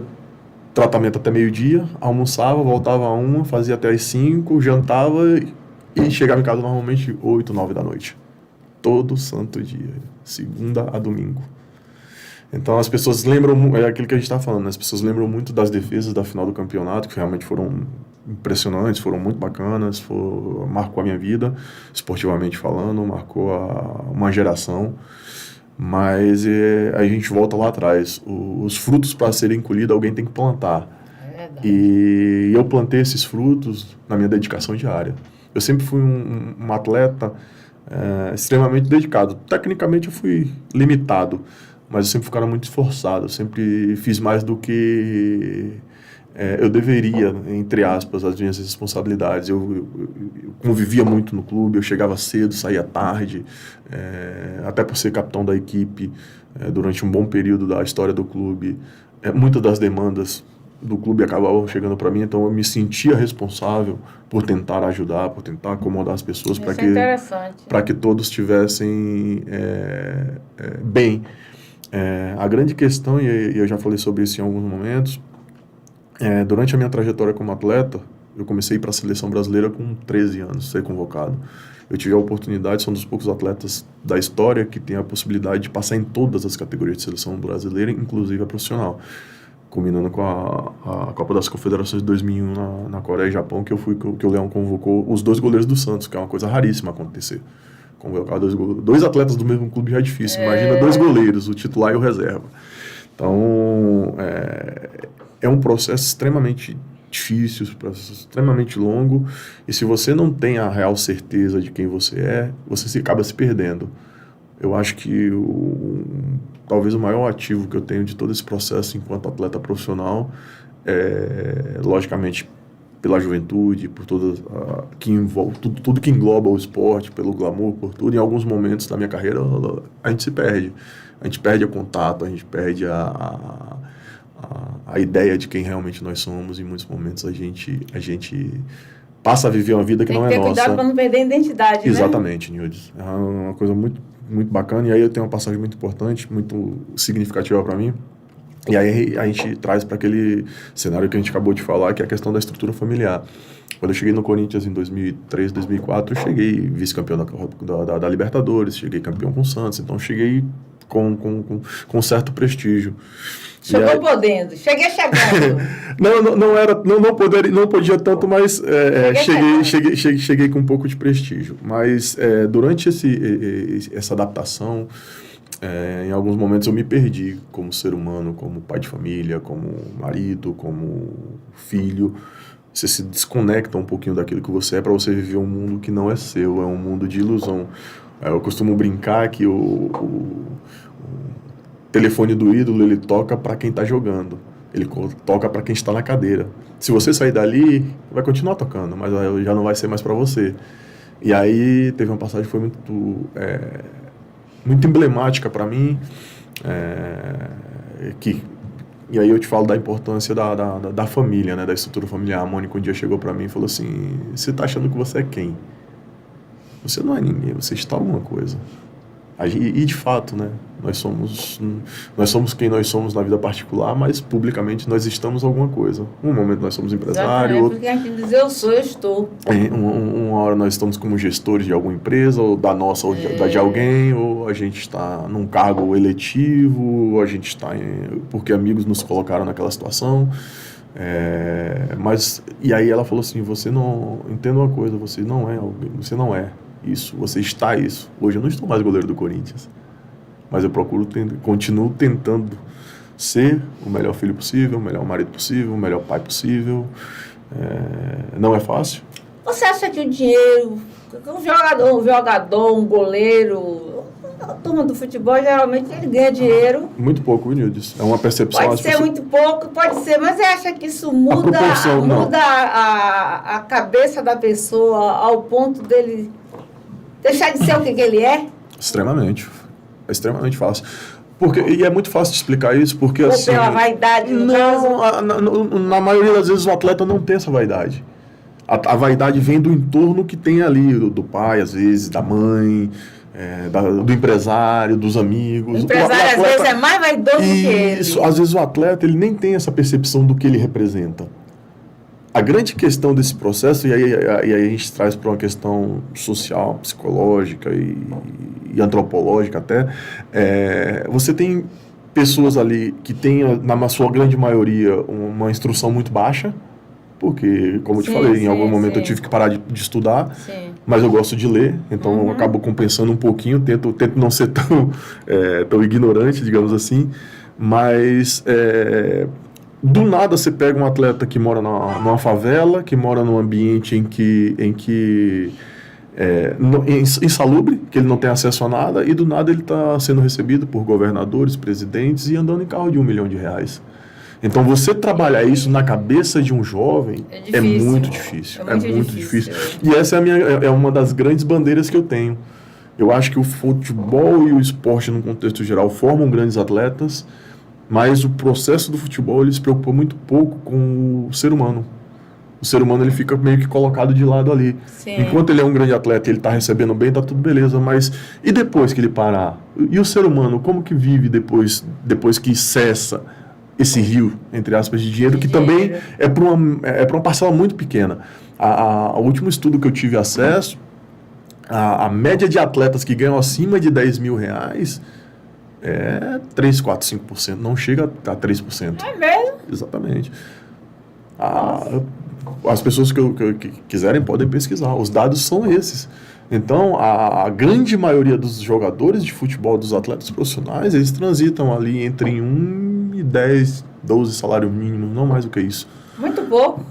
tratamento até meio-dia, almoçava, voltava a 1, fazia até as 5, jantava e chegava em casa normalmente 8, 9 da noite. Todo santo dia, segunda a domingo. Então as pessoas lembram, é aquilo que a gente está falando, né? As pessoas lembram muito das defesas da final do campeonato, que realmente foram impressionantes, foram muito bacanas, marcou a minha vida, esportivamente falando, marcou uma geração. Mas a gente volta lá atrás. Os frutos, para serem colhidos, alguém tem que plantar. É verdade. E eu plantei esses frutos na minha dedicação diária. Eu sempre fui um atleta extremamente dedicado. Tecnicamente eu fui limitado, mas eu sempre fui um cara muito esforçado. Eu sempre fiz mais do que eu deveria, entre aspas, as minhas responsabilidades. Eu convivia muito no clube, eu chegava cedo, saía tarde, até por ser capitão da equipe durante um bom período da história do clube. Muitas das demandas do clube acabavam chegando para mim, então eu me sentia responsável por tentar ajudar, por tentar acomodar as pessoas para que todos estivessem bem. A grande questão, e eu já falei sobre isso em alguns momentos, durante a minha trajetória como atleta, eu comecei a ir para a seleção brasileira com 13 anos, ser convocado. Eu tive a oportunidade, sou um dos poucos atletas da história que tem a possibilidade de passar em todas as categorias de seleção brasileira, inclusive a profissional. Combinando com a Copa das Confederações de 2001 na Coreia e Japão, que o Leão convocou os 2 goleiros do Santos, que é uma coisa raríssima acontecer. Convocar 2 atletas do mesmo clube já é difícil. Imagina 2 goleiros, o titular e o reserva. Então, é um processo extremamente difícil, extremamente longo, e se você não tem a real certeza de quem você é, você acaba se perdendo. Eu acho que talvez o maior ativo que eu tenho de todo esse processo enquanto atleta profissional é, logicamente, pela juventude, por que envolve, tudo que engloba o esporte, pelo glamour, por tudo. Em alguns momentos da minha carreira, a gente se perde. A gente perde o contato, a gente perde a ideia de quem realmente nós somos. Em muitos momentos a gente passa a viver uma vida que não é nossa. Tem que ter cuidado para não perder a identidade, Exatamente, Nildes. É uma coisa muito, muito bacana. E aí eu tenho uma passagem muito importante, muito significativa para mim. E aí a gente traz para aquele cenário que a gente acabou de falar, que é a questão da estrutura familiar. Quando eu cheguei no Corinthians em 2003, 2004, eu cheguei vice-campeão da Libertadores, cheguei campeão com o Santos, então cheguei com certo prestígio. Chegou podendo, cheguei chegando. não podia tanto, mas cheguei com um pouco de prestígio. Mas durante essa adaptação, em alguns momentos eu me perdi como ser humano, como pai de família, como marido, como filho. Você se desconecta um pouquinho daquilo que você é para você viver um mundo que não é seu, é um mundo de ilusão. Eu costumo brincar que o telefone do ídolo, ele toca para quem está jogando, ele toca para quem está na cadeira. Se você sair dali, vai continuar tocando, mas já não vai ser mais para você. E aí teve uma passagem que foi muito emblemática para mim, e aí eu te falo da importância da família, né, da estrutura familiar. A Mônica um dia chegou para mim e falou assim: você está achando que você é quem? Você não é ninguém, você está alguma coisa. E de fato, né, nós somos quem nós somos na vida particular, mas publicamente nós estamos alguma coisa. Um momento nós somos empresários, outro... Porque a gente diz eu sou, eu estou. Uma hora nós estamos como gestores de alguma empresa, ou da nossa, ou da de alguém, ou a gente está num cargo eletivo, ou a gente está porque amigos nos colocaram naquela situação. E aí ela falou assim: você não... Entenda uma coisa, você não é alguém, você não é isso, você está isso. Hoje eu não estou mais goleiro do Corinthians, mas eu continuo tentando ser o melhor filho possível, o melhor marido possível, o melhor pai possível. Não é fácil. Você acha que o dinheiro, um jogador, um goleiro, a turma do futebol, geralmente ele ganha dinheiro? Muito pouco, Nildes. É uma percepção... Pode ser muito pouco, pode ser, mas você acha que isso muda a cabeça da pessoa ao ponto dele deixar de ser o que ele é? Extremamente. É extremamente fácil. E é muito fácil de explicar isso, porque ou assim... pela vaidade, no caso? Na maioria das vezes o atleta não tem essa vaidade. A vaidade vem do entorno que tem ali, do pai, às vezes, da mãe, do empresário, dos amigos. O empresário, às vezes, é mais vaidoso que ele. Isso, às vezes o atleta ele nem tem essa percepção do que ele representa. A grande questão desse processo, e aí a gente traz para uma questão social, psicológica e antropológica até, você tem pessoas ali que têm, na sua grande maioria, uma instrução muito baixa, porque, como eu te falei, em algum momento eu tive que parar de estudar, mas eu gosto de ler, então eu acabo compensando um pouquinho, tento não ser tão ignorante, digamos assim, mas... do nada você pega um atleta que mora numa favela, que mora num ambiente em que insalubre, que ele não tem acesso a nada, e do nada ele está sendo recebido por governadores, presidentes e andando em carro de R$1 milhão. Então você trabalhar isso na cabeça de um jovem é muito difícil. É muito difícil. E essa é uma das grandes bandeiras que eu tenho. Eu acho que o futebol e o esporte, no contexto geral, formam grandes atletas, mas o processo do futebol ele se preocupa muito pouco com o ser humano. O ser humano ele fica meio que colocado de lado ali. Sim. Enquanto ele é um grande atleta e ele está recebendo bem, está tudo beleza, mas e depois que ele parar? E o ser humano, como que vive depois que cessa esse rio, entre aspas, de dinheiro, que também é para uma parcela muito pequena. O último estudo que eu tive acesso, a média de atletas que ganham acima de R$10 mil é 3, 4, 5%, não chega a 3%. É mesmo? Exatamente. As pessoas que quiserem podem pesquisar, os dados são esses. Então, a grande maioria dos jogadores de futebol, dos atletas profissionais, eles transitam ali entre 1 e 10, 12 salário mínimo, não mais do que isso. Muito pouco.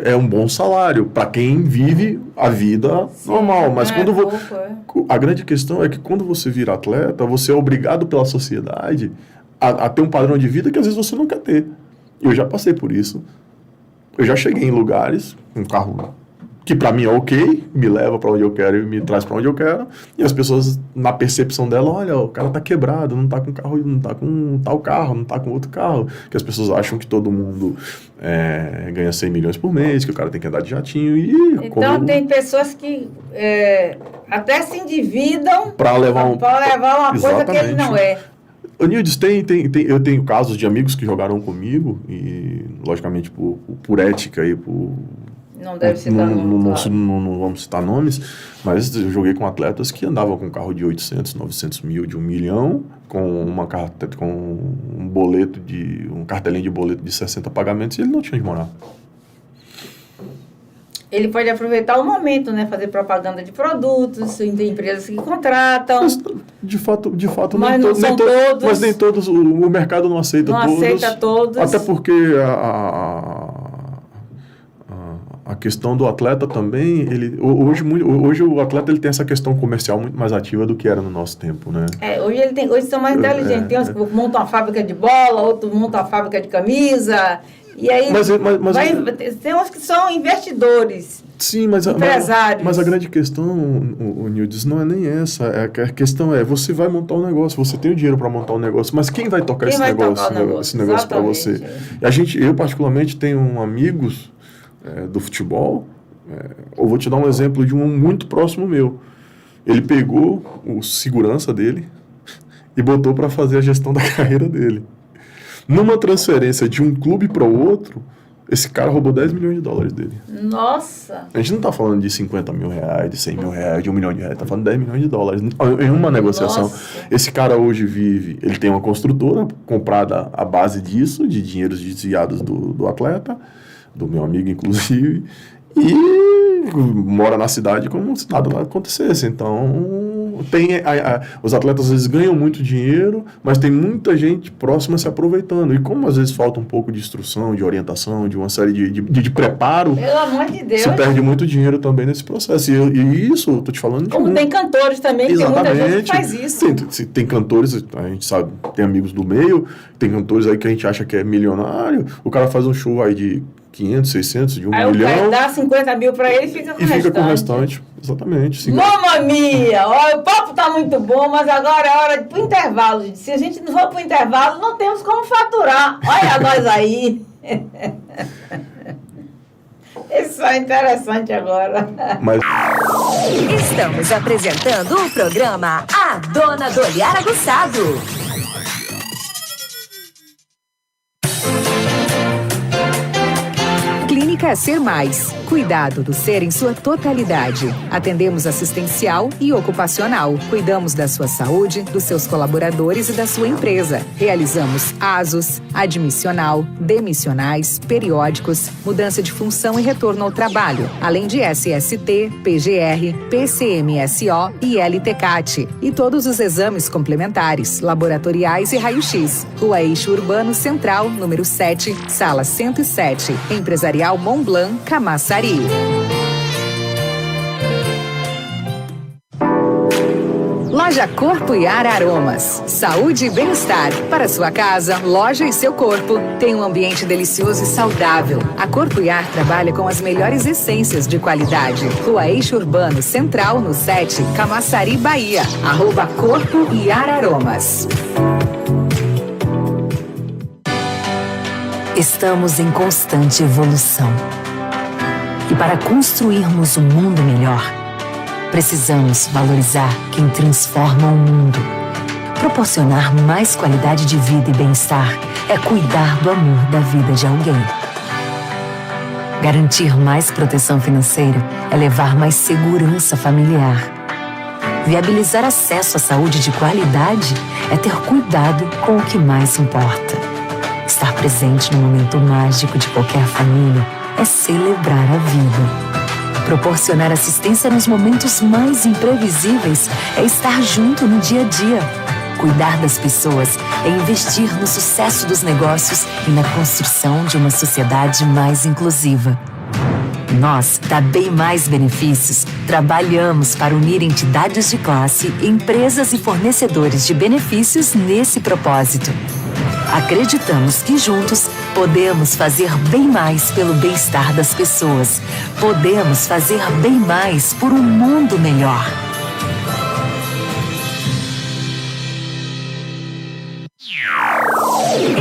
É um bom salário para quem vive a vida normal. Mas a grande questão é que quando você vira atleta, você é obrigado pela sociedade a ter um padrão de vida que às vezes você não quer ter. Eu já passei por isso. Eu já cheguei em lugares, um carro que para mim é ok, me leva para onde eu quero e me traz para onde eu quero, e as pessoas, na percepção dela, olha, o cara tá quebrado, não tá com carro, não tá com tal carro, não tá com outro carro, que as pessoas acham que todo mundo ganha 100 milhões por mês, que o cara tem que andar de jatinho, e... Então tem pessoas que até se endividam para levar uma coisa que ele não é. O Nildes, eu tenho casos de amigos que jogaram comigo, e logicamente por ética e por... Não deve citar nomes. Não vamos citar nomes, mas eu joguei com atletas que andavam com um carro de 800, 900 mil, de 1 milhão, com um cartelinho de boleto de 60 pagamentos, e ele não tinha de morar. Ele pode aproveitar o momento, né? Fazer propaganda de produtos, tem empresas que contratam. Mas, de fato mas não são todos. Mas nem todos, o mercado não aceita todos. Não aceita todos. Até porque a questão do atleta também, hoje o atleta ele tem essa questão comercial muito mais ativa do que era no nosso tempo, né? Hoje são mais inteligentes. Tem uns que montam uma fábrica de bola, outros montam uma fábrica de camisa. E aí tem uns que são investidores. Sim, empresários. Mas a grande questão, o Nildes, não é nem essa. A questão é, você vai montar um negócio, você tem o dinheiro para montar um negócio, mas quem vai tocar esse negócio para você? Eu particularmente tenho amigos do futebol, eu vou te dar um exemplo de um muito próximo meu. Ele pegou o segurança dele e botou para fazer a gestão da carreira dele. Numa transferência de um clube para o outro, esse cara roubou 10 milhões de dólares dele. Nossa! A gente não está falando de 50 mil reais, de 100 mil reais, de 1 milhão de reais, está falando de 10 milhões de dólares em uma negociação. Nossa. Esse cara hoje ele tem uma construtora comprada à base disso, de dinheiros desviados do atleta, do meu amigo inclusive, e mora na cidade como se nada acontecesse. Então, os atletas às vezes ganham muito dinheiro, mas tem muita gente próxima se aproveitando. E como às vezes falta um pouco de instrução, de orientação, de uma série de preparo, pelo amor de Deus, se perde muito dinheiro também nesse processo. E isso, eu tô te falando... Como tem cantores também, que muita gente faz isso. Tem cantores, a gente sabe, tem amigos do meio, tem cantores aí que a gente acha que é milionário, o cara faz um show aí de 500, 600, de 1 milhão. Aí o cara dá 50 mil para ele e fica com o restante. Exatamente. Mamma mia! Olha, o papo tá muito bom, mas agora é hora de ir pro intervalo. Se a gente não for pro intervalo, não temos como faturar. Olha nós aí. Isso é interessante agora. Estamos apresentando o programa A Dona do Olhar Aguçado. Clínica Ser Mais. Cuidado do ser em sua totalidade. Atendemos assistencial e ocupacional. Cuidamos da sua saúde, dos seus colaboradores e da sua empresa. Realizamos ASOS, admissional, demissionais, periódicos, mudança de função e retorno ao trabalho, além de SST, PGR, PCMSO e LTCAT. E todos os exames complementares, laboratoriais e raio-x. Rua Eixo Urbano Central, número 7, sala 107. Empresarial Mont Blanc, Camaçari. Loja Corpo e Ar Aromas. Saúde e bem-estar. Para sua casa, loja e seu corpo. Tem um ambiente delicioso e saudável. A Corpo e Ar trabalha com as melhores essências de qualidade. Rua Eixo Urbano Central, no 7, Camaçari, Bahia. @Corpo e Ar Aromas. Estamos em constante evolução. E para construirmos um mundo melhor, precisamos valorizar quem transforma o mundo. Proporcionar mais qualidade de vida e bem-estar é cuidar do amor da vida de alguém. Garantir mais proteção financeira é levar mais segurança familiar. Viabilizar acesso à saúde de qualidade é ter cuidado com o que mais importa. Estar presente no momento mágico de qualquer família é celebrar a vida. Proporcionar assistência nos momentos mais imprevisíveis é estar junto no dia a dia. cuidar das pessoas é investir no sucesso dos negócios e na construção de uma sociedade mais inclusiva. Nós, da Bem Mais Benefícios, trabalhamos para unir entidades de classe, empresas e fornecedores de benefícios nesse propósito. Acreditamos que juntos podemos fazer bem mais pelo bem-estar das pessoas. Podemos fazer bem mais por um mundo melhor.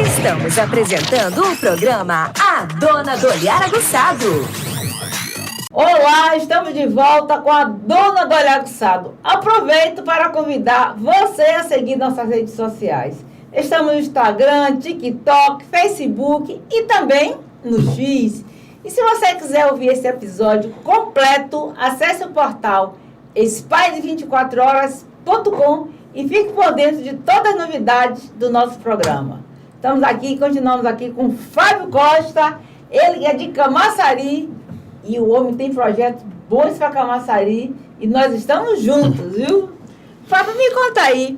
Estamos apresentando o programa A Dona do Olhar Aguçado. Olá, estamos de volta com a Dona do Olhar Aguçado. Aproveito para convidar você a seguir nossas redes sociais. Estamos no Instagram, TikTok, Facebook e também no X. E se você quiser ouvir esse episódio completo, acesse o portal spy24horas.com e fique por dentro de todas as novidades do nosso programa. Continuamos aqui com Fábio Costa, ele é de Camaçari e o homem tem projetos bons para Camaçari e nós estamos juntos, viu? Fábio, me conta aí,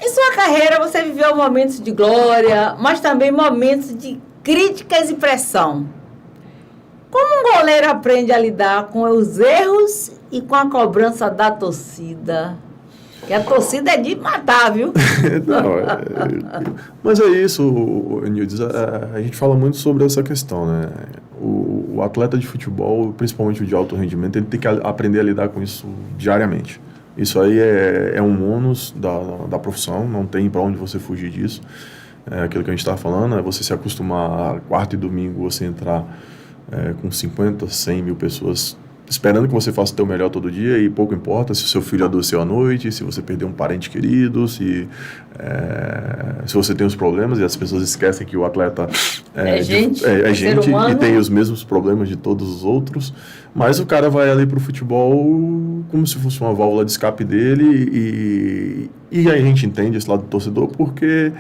em sua carreira você viveu momentos de glória, mas também momentos de críticas e pressão. Como um goleiro aprende a lidar com os erros e com a cobrança da torcida? Porque a torcida é de matar, viu? Não, mas é isso, Nildes, a gente fala muito sobre essa questão, né? O atleta de futebol, principalmente o de alto rendimento, ele tem que aprender a lidar com isso diariamente. Isso aí é um ônus da profissão, não tem para onde você fugir disso. É aquilo que a gente estava falando, é você se acostumar a quarta e domingo você entrar com 50, 100 mil pessoas esperando que você faça o teu melhor todo dia e pouco importa se o seu filho adoeceu à noite, se você perdeu um parente querido, se você tem os problemas e as pessoas esquecem que o atleta é gente e tem os mesmos problemas de todos os outros, mas o cara vai ali pro futebol como se fosse uma válvula de escape dele e aí a gente entende esse lado do torcedor porque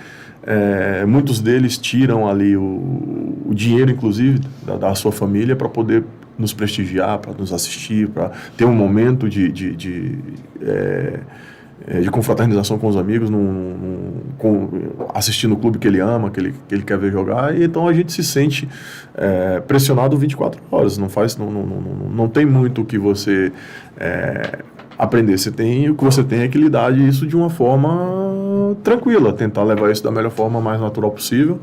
muitos deles tiram ali o dinheiro, inclusive, da sua família para poder nos prestigiar, para nos assistir, para ter um momento de confraternização com os amigos, assistindo o clube que ele ama, que ele quer ver jogar, e então a gente se sente pressionado 24 horas, não tem muito o que você aprender, o que você tem é que lidar isso de uma forma tranquila, tentar levar isso da melhor forma, mais natural possível,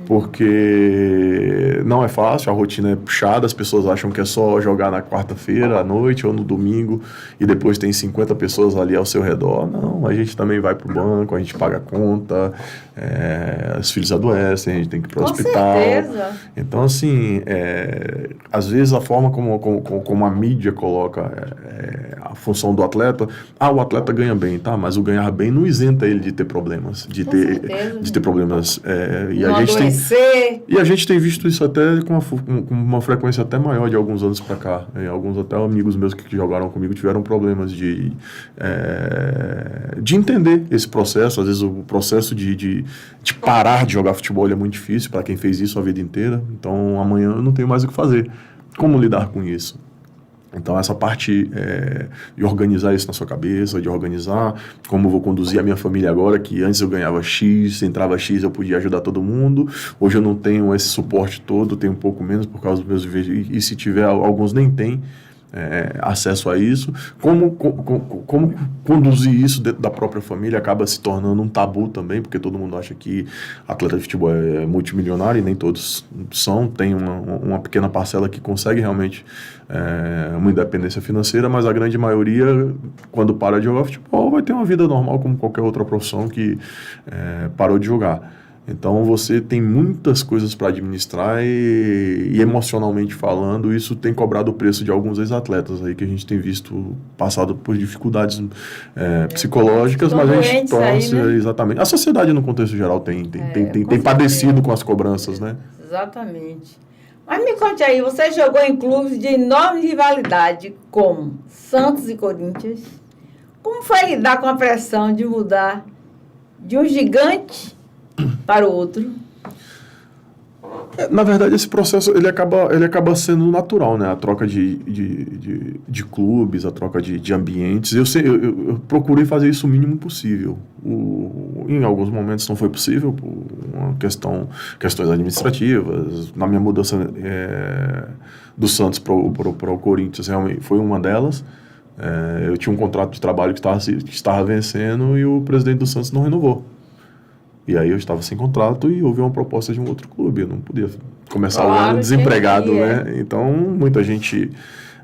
porque não é fácil, a rotina é puxada, as pessoas acham que é só jogar na quarta-feira à noite ou no domingo e depois tem 50 pessoas ali ao seu redor. Não, a gente também vai pro banco, a gente paga a conta, os filhos adoecem, a gente tem que ir pro hospital. Certeza. Então, assim, às vezes a forma como a mídia coloca a função do atleta, o atleta ganha bem, tá? Mas o ganhar bem não isenta ele de ter problemas, de ter problemas. E a gente tem visto isso até com uma frequência até maior de alguns anos para cá. Alguns até amigos meus que jogaram comigo tiveram problemas de entender esse processo. Às vezes o processo de parar de jogar futebol é muito difícil para quem fez isso a vida inteira. Então amanhã eu não tenho mais o que fazer. Como lidar com isso? Então, essa parte de organizar isso na sua cabeça, de organizar como eu vou conduzir a minha família agora, que antes eu ganhava X, entrava X, eu podia ajudar todo mundo. Hoje eu não tenho esse suporte todo, tenho um pouco menos por causa dos meus deveres. E se tiver, alguns nem têm acesso a isso. Como conduzir isso dentro da própria família acaba se tornando um tabu também, porque todo mundo acha que atleta de futebol é multimilionário e nem todos são. Tem uma pequena parcela que consegue realmente uma independência financeira, mas a grande maioria, quando para de jogar futebol, vai ter uma vida normal como qualquer outra profissão que parou de jogar. Então você tem muitas coisas para administrar e emocionalmente falando, isso tem cobrado o preço de alguns ex-atletas aí que a gente tem visto passado por dificuldades psicológicas, mas a gente torce, né? Exatamente. A sociedade no contexto geral tem padecido com as cobranças, né? Exatamente. Mas me conte aí, você jogou em clubes de enorme rivalidade como Santos e Corinthians. Como foi lidar com a pressão de mudar de um gigante para o outro? Na verdade, esse processo ele acaba sendo natural, né? A troca de clubes, a troca de ambientes. Eu procurei fazer isso o mínimo possível. em alguns momentos não foi possível, por questões administrativas. Na minha mudança do Santos para o Corinthians, realmente foi uma delas. Eu tinha um contrato de trabalho que estava vencendo e o presidente do Santos não renovou. E aí eu estava sem contrato e houve uma proposta de um outro clube. Eu não podia começar o ano desempregado, né? Então, muita gente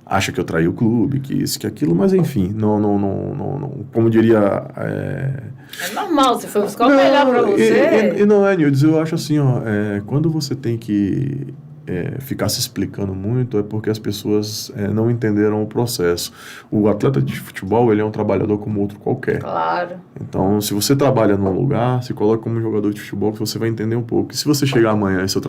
acha que eu traí o clube, que isso, que aquilo, mas enfim, não como diria... É normal, você foi buscar o melhor para você. E não é, Nildes, eu acho assim, quando você tem que ficar se explicando muito, é porque as pessoas não entenderam o processo. O atleta de futebol, ele é um trabalhador como outro qualquer. Claro. Então, se você trabalha num lugar, se coloca como jogador de futebol, que você vai entender um pouco. E se você chegar amanhã e seu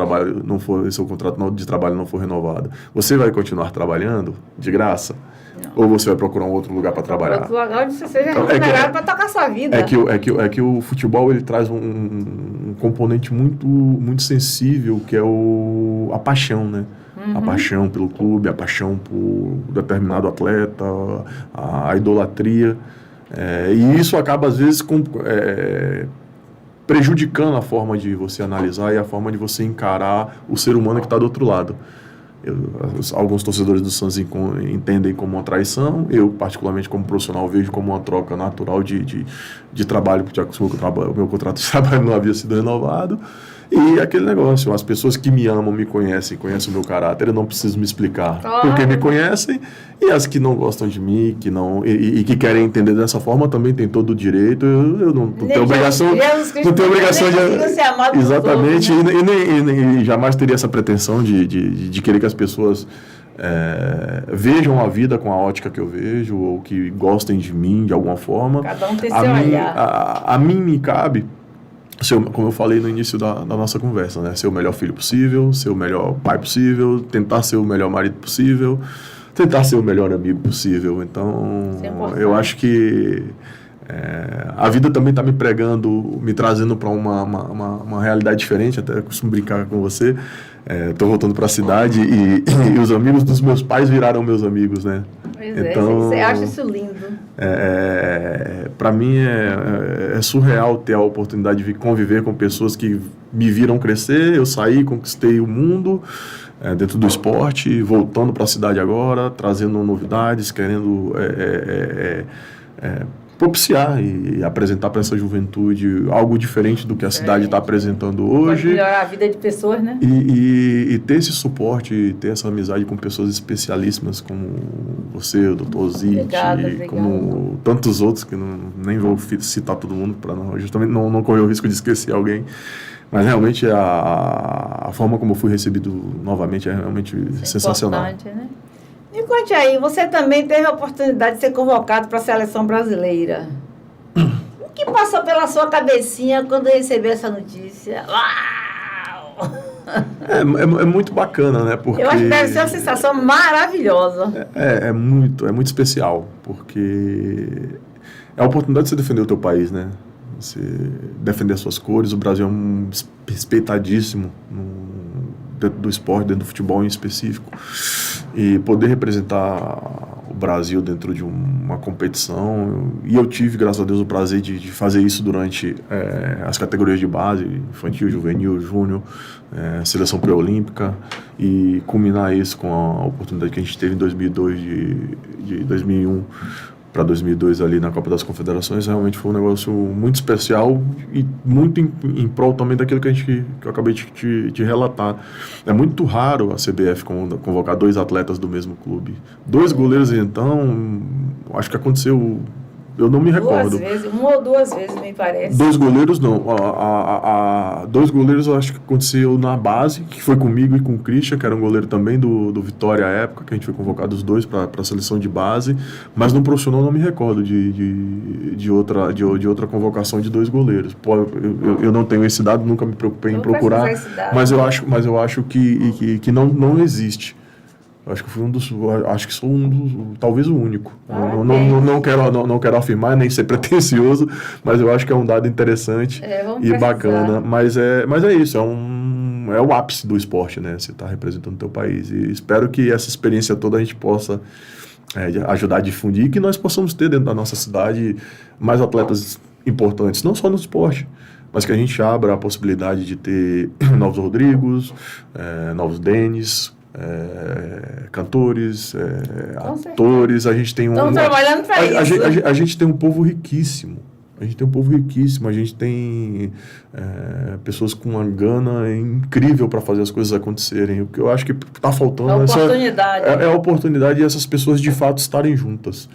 contrato de trabalho não for renovado, você vai continuar trabalhando de graça? Não. Ou você vai procurar um outro lugar para trabalhar? Outro lugar onde você seja remunerado para tocar sua vida. É que o futebol ele traz um componente muito, muito sensível, que é a paixão, né? Uhum. A paixão pelo clube, a paixão por determinado atleta, a idolatria. E isso acaba, às vezes, prejudicando a forma de você analisar e a forma de você encarar o ser humano que está do outro lado. Alguns torcedores do Santos entendem como uma traição. Eu, particularmente, como profissional, vejo como uma troca natural de trabalho, porque o meu contrato de trabalho não havia sido renovado. E aquele negócio, as pessoas que me amam, me conhecem o meu caráter, eu não preciso me explicar porque me conhecem, e as que não gostam de mim, que querem entender dessa forma, também tem todo o direito. Eu não tenho obrigação, não tenho obrigação de... Exatamente, e jamais teria essa pretensão de querer que as pessoas vejam a vida com a ótica que eu vejo, ou que gostem de mim de alguma forma. Cada um tem seu olhar. A mim me cabe, como eu falei no início da nossa conversa, né? Ser o melhor filho possível, ser o melhor pai possível, tentar ser o melhor marido possível, tentar ser o melhor amigo possível. Então, eu acho que a vida também está me pregando, me trazendo para uma realidade diferente. Até eu costumo brincar com você. Estou voltando para a cidade e os amigos dos meus pais viraram meus amigos, né? Pois então, você acha isso lindo. Para mim é surreal ter a oportunidade de conviver com pessoas que me viram crescer. Eu saí, conquistei o mundo dentro do esporte, voltando para a cidade agora, trazendo novidades, querendo propiciar e apresentar para essa juventude algo diferente do que a cidade está apresentando hoje. Pode melhorar a vida de pessoas, né? E ter esse suporte, ter essa amizade com pessoas especialíssimas como você, o Dr. Zite, como tantos outros, que nem vou citar todo mundo para justamente não correr o risco de esquecer alguém. Mas realmente a forma como eu fui recebido novamente é realmente sensacional. Importante, né? Me conte aí, você também teve a oportunidade de ser convocado para a seleção brasileira. O que passou pela sua cabecinha quando recebeu essa notícia? Uau! É muito bacana, né? Porque eu acho que deve ser uma sensação maravilhosa. É muito especial, porque é a oportunidade de você defender o teu país, né? Você defender as suas cores. O Brasil é respeitadíssimo dentro do esporte, dentro do futebol em específico. E poder representar o Brasil dentro de uma competição. E eu tive, graças a Deus, o prazer de fazer isso durante as categorias de base, infantil, juvenil, júnior, seleção pré-olímpica, e culminar isso com a oportunidade que a gente teve em 2002, de 2001 para 2002 ali na Copa das Confederações. Realmente foi um negócio muito especial e muito em prol também daquilo que eu acabei de relatar. É muito raro a CBF convocar 2 atletas do mesmo clube. 2 goleiros, então, acho que aconteceu... Eu não me recordo. 2 vezes, 1 ou 2 vezes, me parece. 2 goleiros, não. 2 goleiros eu acho que aconteceu na base, que foi comigo e com o Christian, que era um goleiro também do Vitória à época, que a gente foi convocado os 2 para a seleção de base. Mas no profissional não me recordo de outra convocação de 2 goleiros. Eu não tenho esse dado, nunca me preocupei em procurar. Mas eu acho que não existe. Acho que sou talvez o único. Não quero afirmar, nem ser pretensioso, mas eu acho que é um dado interessante e bacana. Mas é isso, é o ápice do esporte, né? Você está representando o teu país. E espero que essa experiência toda a gente possa ajudar a difundir e que nós possamos ter dentro da nossa cidade mais atletas importantes, não só no esporte, mas que a gente abra a possibilidade de ter novos Rodrigos, novos Denis, cantores, atores. A gente tem Estamos trabalhando para isso. A gente tem um povo riquíssimo. A gente tem pessoas com uma gana incrível para fazer as coisas acontecerem. O que eu acho que está faltando é a oportunidade de essas pessoas de fato estarem juntas.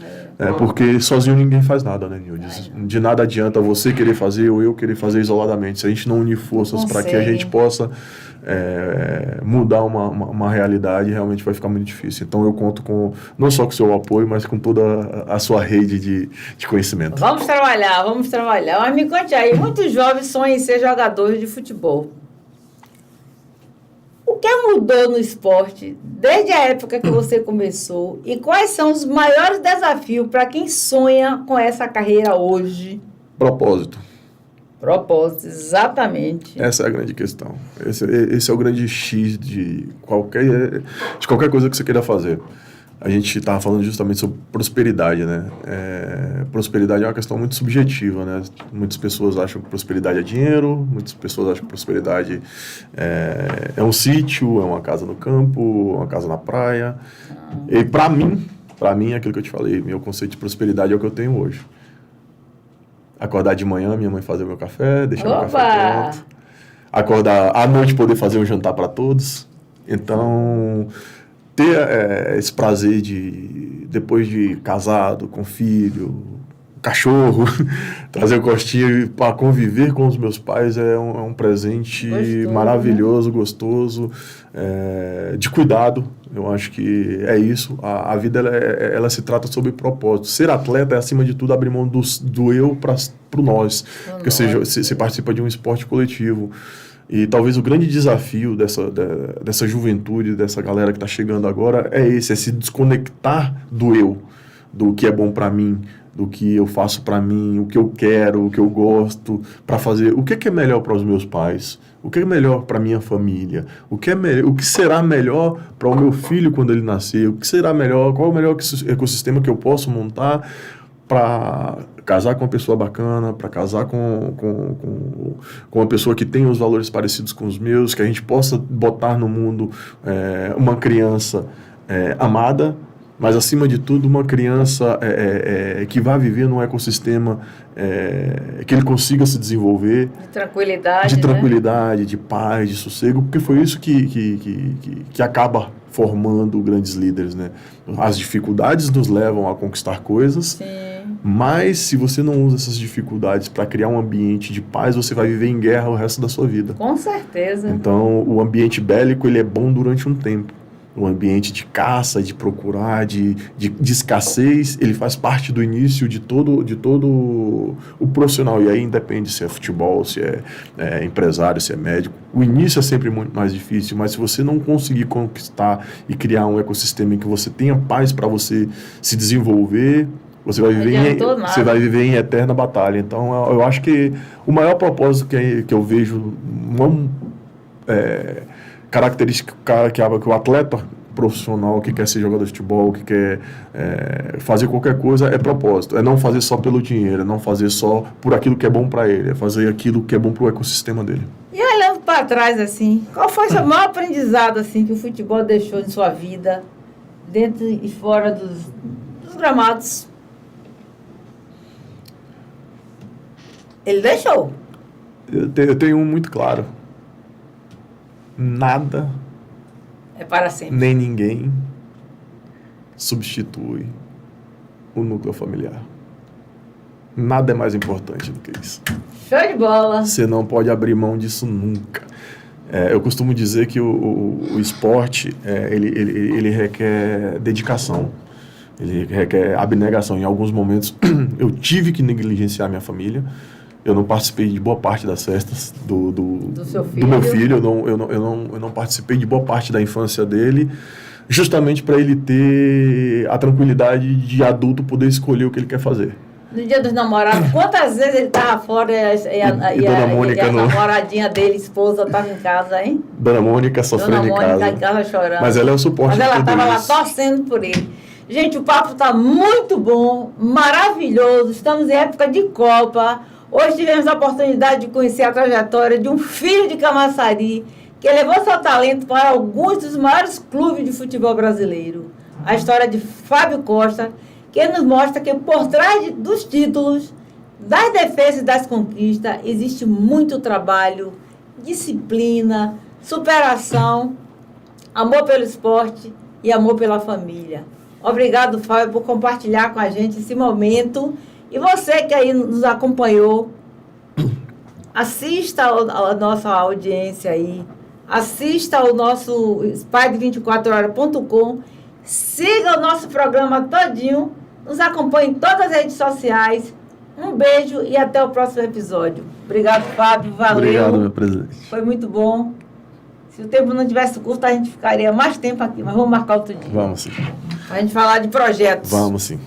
Porque sozinho ninguém faz nada, né, Nildes? De nada adianta você querer fazer ou eu querer fazer isoladamente. Se a gente não unir forças para que a gente possa mudar uma realidade, realmente vai ficar muito difícil. Então eu conto não só com o seu apoio, mas com toda a sua rede de conhecimento. Vamos trabalhar. Mas me conte aí, muitos jovens sonham em ser jogadores de futebol. O que mudou no esporte desde a época que você começou e quais são os maiores desafios para quem sonha com essa carreira hoje? Propósito, exatamente. Essa é a grande questão. Esse é o grande X de qualquer coisa que você queira fazer. A gente estava falando justamente sobre prosperidade, né? Prosperidade é uma questão muito subjetiva, né? Muitas pessoas acham que prosperidade é dinheiro, muitas pessoas acham que prosperidade é um sítio, é uma casa no campo, uma casa na praia. E para mim, é aquilo que eu te falei, meu conceito de prosperidade é o que eu tenho hoje. Acordar de manhã, minha mãe fazer o meu café, deixar meu café pronto. Acordar à noite, poder fazer um jantar para todos. Então, ter esse prazer de, depois de casado, com filho, cachorro, trazer o Costinha para conviver com os meus pais é um presente gostoso, maravilhoso, né? Gostoso, de cuidado. Eu acho que é isso. A vida, ela se trata sobre propósito. Ser atleta é, acima de tudo, abrir mão do eu para o nós. Porque você participa de um esporte coletivo. E talvez o grande desafio dessa juventude, dessa galera que está chegando agora, é se desconectar do eu, do que é bom para mim, do que eu faço para mim, o que eu quero, o que eu gosto, para fazer o que é melhor para os meus pais, o que é melhor para minha família, o que será melhor para o meu filho quando ele nascer, o que será melhor, qual é o melhor ecossistema que eu posso montar para casar com uma pessoa bacana, para casar com uma pessoa que tem os valores parecidos com os meus, que a gente possa botar no mundo uma criança amada, mas acima de tudo uma criança que vai viver num ecossistema que ele consiga se desenvolver. De tranquilidade, né? De paz, de sossego, porque foi isso que acaba formando grandes líderes, né? As dificuldades nos levam a conquistar coisas. Sim. Mas se você não usa essas dificuldades para criar um ambiente de paz, você vai viver em guerra o resto da sua vida. Com certeza. Então, o ambiente bélico, ele é bom durante um tempo. O ambiente de caça, de procurar, de escassez, ele faz parte do início de todo o profissional. E aí independe se é futebol, se é empresário, se é médico. O início é sempre muito mais difícil, mas se você não conseguir conquistar e criar um ecossistema em que você tenha paz para você se desenvolver, você vai viver em eterna batalha. Então, eu acho que o maior propósito que eu vejo, característica que o atleta profissional que quer ser jogador de futebol, que quer fazer qualquer coisa, é propósito. É não fazer só pelo dinheiro, é não fazer só por aquilo que é bom para ele, é fazer aquilo que é bom para o ecossistema dele. E olhando para trás, assim, qual foi o seu maior aprendizado assim, que o futebol deixou em sua vida, dentro e fora dos gramados? Ele deixou. Eu tenho um muito claro. Nada é para sempre. Nem ninguém substitui o núcleo familiar. Nada é mais importante do que isso. Show de bola. Você não pode abrir mão disso nunca. Eu costumo dizer que o esporte, ele requer dedicação. Ele requer abnegação. Em alguns momentos, eu tive que negligenciar minha família. Eu não participei de boa parte das festas do meu filho. Eu não participei de boa parte da infância dele, justamente para ele ter a tranquilidade de adulto poder escolher o que ele quer fazer. No dia dos namorados, quantas vezes ele estava fora e a namoradinha dele, esposa, estava em casa, hein? Dona Mônica sofrendo em casa chorando. Mas ela é o suporte. Mas ela estava lá torcendo por ele. Gente, o papo está muito bom, maravilhoso. Estamos em época de Copa. Hoje tivemos a oportunidade de conhecer a trajetória de um filho de Camaçari que levou seu talento para alguns dos maiores clubes de futebol brasileiro. A história de Fábio Costa, que nos mostra que por trás dos títulos, das defesas e das conquistas, existe muito trabalho, disciplina, superação, amor pelo esporte e amor pela família. Obrigado, Fábio, por compartilhar com a gente esse momento. E você que aí nos acompanhou, assista a nossa audiência aí, assista ao nosso spy24horas.com, siga o nosso programa todinho, nos acompanhe em todas as redes sociais. Um beijo e até o próximo episódio. Obrigado, Fábio, valeu. Obrigado, meu presidente. Foi muito bom. Se o tempo não tivesse curto, a gente ficaria mais tempo aqui, mas vamos marcar outro dia. Vamos sim. Pra gente falar de projetos. Vamos sim.